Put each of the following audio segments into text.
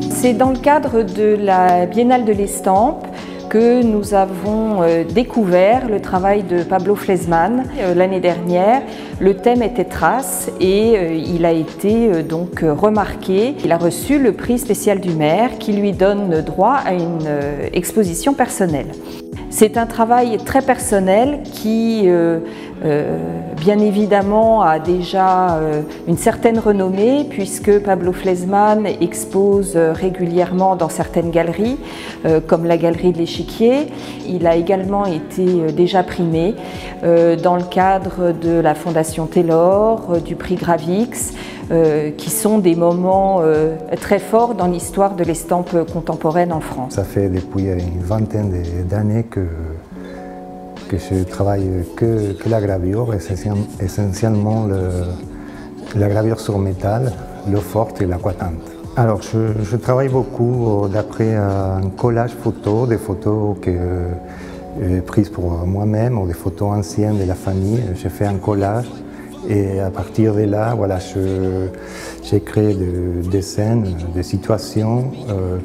C'est dans le cadre de la Biennale de l'Estampe que nous avons découvert le travail de Pablo Flesman. L'année dernière, le thème était Traces et il a été donc remarqué. Il a reçu le prix spécial du maire qui lui donne droit à une exposition personnelle. C'est un travail très personnel qui, bien évidemment, a déjà une certaine renommée puisque Pablo Flesman expose régulièrement dans certaines galeries, comme la Galerie de l'Échiquier. Il a également été déjà primé dans le cadre de la Fondation Taylor, du prix Gravix, qui sont des moments très forts dans l'histoire de l'estampe contemporaine en France. Ça fait depuis une vingtaine d'années que je travaille que la gravure, essentiellement la gravure sur métal, l'eau forte et l'aquatinte. Alors je travaille beaucoup d'après un collage photo, des photos prises pour moi-même ou des photos anciennes de la famille. J'ai fait un collage. Et à partir de là, voilà, j'ai créé des scènes, des situations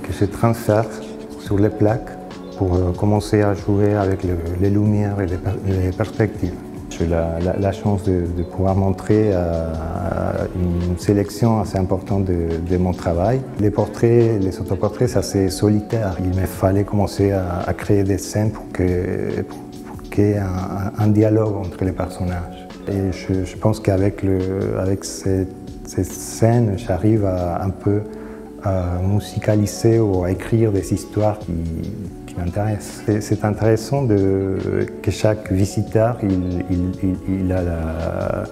que je transfère sur les plaques pour commencer à jouer avec les lumières et les perspectives. J'ai la chance de pouvoir montrer une sélection assez importante de mon travail. Les portraits, les autoportraits, c'est assez solitaire. Il me fallait commencer à créer des scènes pour qu'il y ait un dialogue entre les personnages. Et je pense qu'avec ces scènes, j'arrive un peu à musicaliser ou à écrire des histoires qui m'intéressent. C'est intéressant que chaque visiteur il a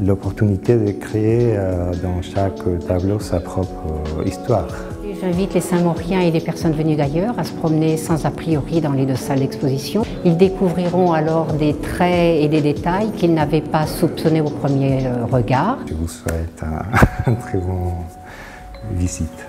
l'opportunité de créer dans chaque tableau sa propre histoire. J'invite les Saint-Mauriens et les personnes venues d'ailleurs à se promener sans a priori dans les deux salles d'exposition. Ils découvriront alors des traits et des détails qu'ils n'avaient pas soupçonnés au premier regard. Je vous souhaite une très bonne visite.